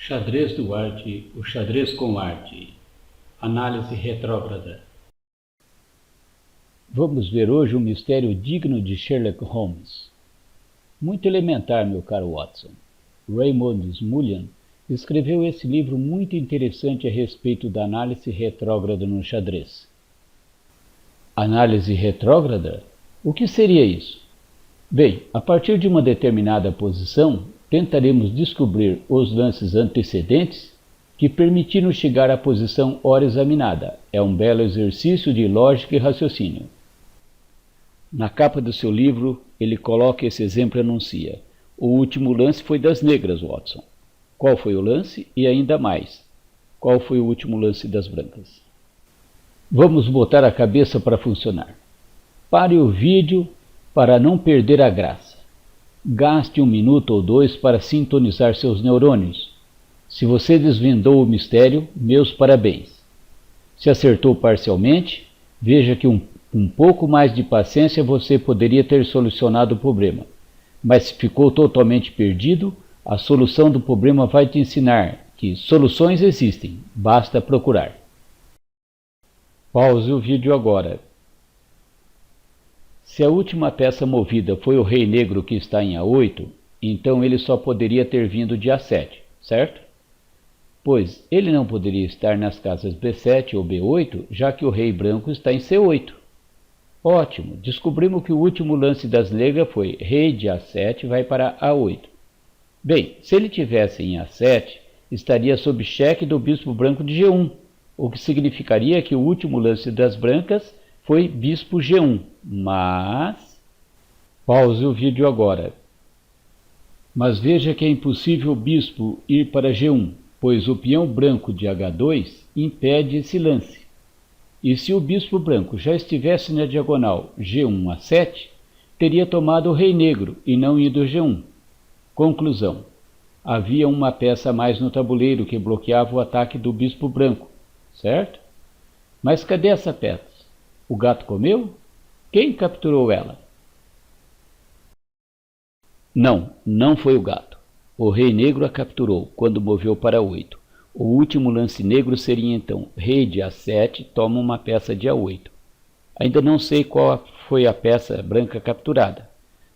Xadrez do arte, o xadrez com arte. Análise retrógrada. Vamos ver hoje um mistério digno de Sherlock Holmes. Muito elementar, meu caro Watson. Raymond Smullyan escreveu esse livro muito interessante a respeito da análise retrógrada no xadrez. Análise retrógrada? O que seria isso? Bem, a partir de uma determinada posição, tentaremos descobrir os lances antecedentes que permitiram chegar à posição ora examinada. É um belo exercício de lógica e raciocínio. Na capa do seu livro, ele coloca esse exemplo e anuncia: o último lance foi das negras, Watson. Qual foi o lance? E ainda mais, qual foi o último lance das brancas? Vamos botar a cabeça para funcionar. Pare o vídeo para não perder a graça. Gaste 1 minuto ou 2 para sintonizar seus neurônios. Se você desvendou o mistério, meus parabéns. Se acertou parcialmente, veja que um pouco mais de paciência você poderia ter solucionado o problema. Mas se ficou totalmente perdido, a solução do problema vai te ensinar que soluções existem, basta procurar. Pause o vídeo agora. Se a última peça movida foi o rei negro que está em A8, então ele só poderia ter vindo de A7, certo? Pois ele não poderia estar nas casas B7 ou B8, já que o rei branco está em C8. Ótimo, descobrimos que o último lance das negras foi rei de A7 vai para A8. Bem, se ele tivesse em A7, estaria sob cheque do bispo branco de G1, o que significaria que o último lance das brancas foi bispo G1, mas... Pause o vídeo agora. Mas veja que é impossível o bispo ir para G1, pois o peão branco de H2 impede esse lance. E se o bispo branco já estivesse na diagonal G1 a 7, teria tomado o rei negro e não ido G1. Conclusão. Havia uma peça a mais no tabuleiro que bloqueava o ataque do bispo branco, certo? Mas cadê essa peça? O gato comeu? Quem capturou ela? Não foi o gato. O rei negro a capturou quando moveu para 8. O último lance negro seria então rei de A7 toma uma peça de A8. Ainda não sei qual foi a peça branca capturada,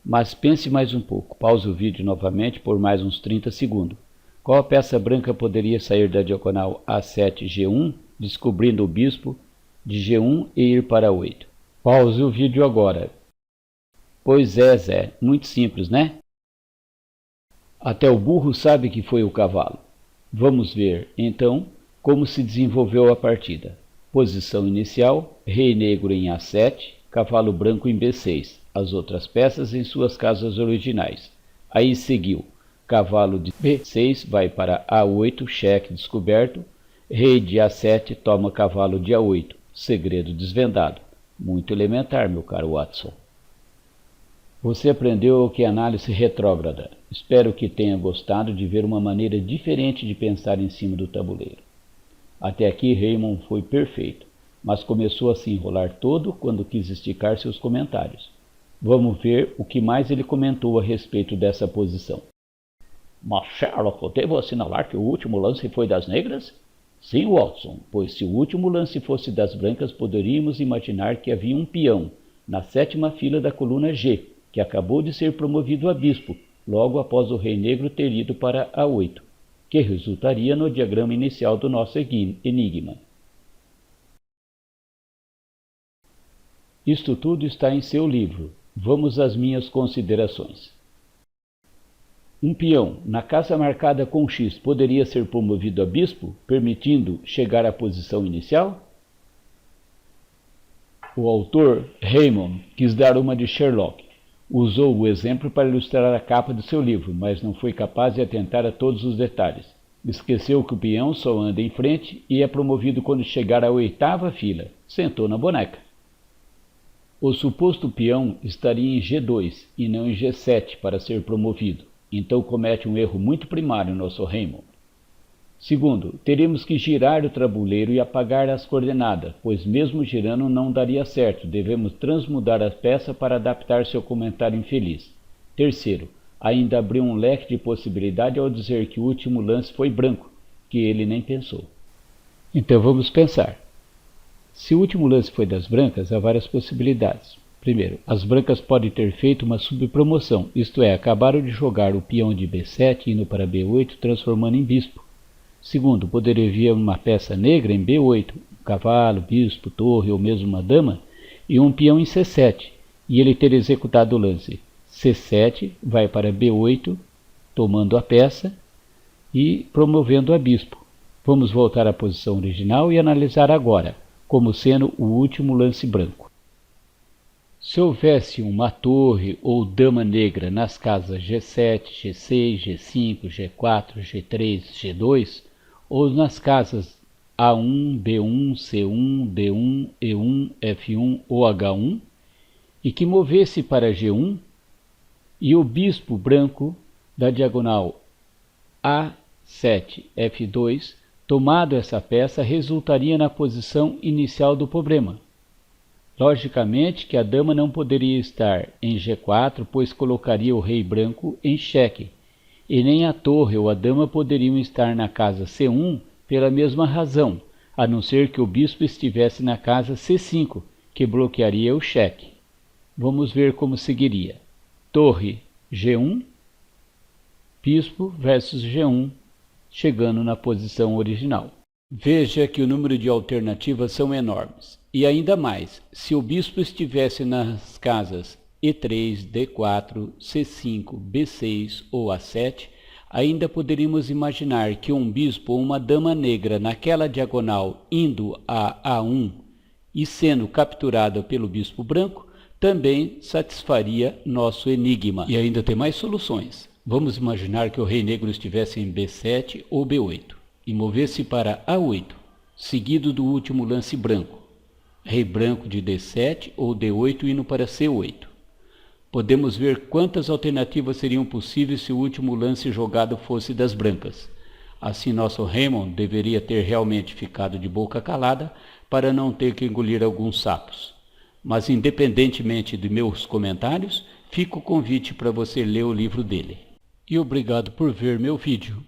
mas pense mais um pouco. Pause o vídeo novamente por mais uns 30 segundos. Qual peça branca poderia sair da diagonal A7-G1, descobrindo o bispo de G1 e ir para 8? Pause o vídeo agora. Pois é, Zé, muito simples, né? Até o burro sabe que foi o cavalo. Vamos ver, então, como se desenvolveu a partida. Posição inicial, rei negro em A7, cavalo branco em B6, as outras peças em suas casas originais. Aí seguiu, cavalo de B6 vai para A8, cheque descoberto, rei de A7 toma cavalo de A8, segredo desvendado. Muito elementar, meu caro Watson. Você aprendeu o que é análise retrógrada. Espero que tenha gostado de ver uma maneira diferente de pensar em cima do tabuleiro. Até aqui Raymond foi perfeito, mas começou a se enrolar todo quando quis esticar seus comentários. Vamos ver o que mais ele comentou a respeito dessa posição. Mas Sherlock, devo assinalar que o último lance foi das negras? Sim, Watson, pois se o último lance fosse das brancas, poderíamos imaginar que havia um peão na 7ª fila da coluna G, que acabou de ser promovido a bispo, logo após o rei negro ter ido para A8, que resultaria no diagrama inicial do nosso enigma. Isto tudo está em seu livro. Vamos às minhas considerações. Um peão na casa marcada com X poderia ser promovido a bispo, permitindo chegar à posição inicial? O autor, Raymond, quis dar uma de Sherlock. Usou o exemplo para ilustrar a capa do seu livro, mas não foi capaz de atentar a todos os detalhes. Esqueceu que o peão só anda em frente e é promovido quando chegar à 8ª fila. Sentou na boneca. O suposto peão estaria em G2 e não em G7 para ser promovido. Então comete um erro muito primário, nosso Raymond. Segundo, teremos que girar o tabuleiro e apagar as coordenadas, pois mesmo girando não daria certo, devemos transmudar a peça para adaptar seu comentário infeliz. Terceiro, ainda abriu um leque de possibilidade ao dizer que o último lance foi branco, que ele nem pensou. Então vamos pensar. Se o último lance foi das brancas, há várias possibilidades. Primeiro, as brancas podem ter feito uma subpromoção, isto é, acabaram de jogar o peão de B7 indo para B8, transformando em bispo. Segundo, poderia haver uma peça negra em B8, um cavalo, bispo, torre ou mesmo uma dama, e um peão em C7, e ele ter executado o lance C7, vai para B8, tomando a peça e promovendo a bispo. Vamos voltar à posição original e analisar agora, como sendo o último lance branco. Se houvesse uma torre ou dama negra nas casas G7, G6, G5, G4, G3, G2, ou nas casas A1, B1, C1, D1, E1, F1 ou H1, e que movesse para G1, e o bispo branco da diagonal A7, F2, tomado essa peça, resultaria na posição inicial do problema. Logicamente que a dama não poderia estar em G4, pois colocaria o rei branco em xeque, e nem a torre ou a dama poderiam estar na casa C1 pela mesma razão, a não ser que o bispo estivesse na casa C5, que bloquearia o xeque. Vamos ver como seguiria. Torre G1, bispo versus G1, chegando na posição original. Veja que o número de alternativas são enormes. E ainda mais, se o bispo estivesse nas casas E3, D4, C5, B6 ou A7, ainda poderíamos imaginar que um bispo ou uma dama negra naquela diagonal indo a A1 e sendo capturada pelo bispo branco, também satisfaria nosso enigma. E ainda tem mais soluções. Vamos imaginar que o rei negro estivesse em B7 ou B8 e movesse para A8, seguido do último lance branco. Rei branco de D7 ou D8 indo para C8. Podemos ver quantas alternativas seriam possíveis se o último lance jogado fosse das brancas. Assim, nosso Raymond deveria ter realmente ficado de boca calada para não ter que engolir alguns sapos. Mas, independentemente de meus comentários, fica o convite para você ler o livro dele. E obrigado por ver meu vídeo.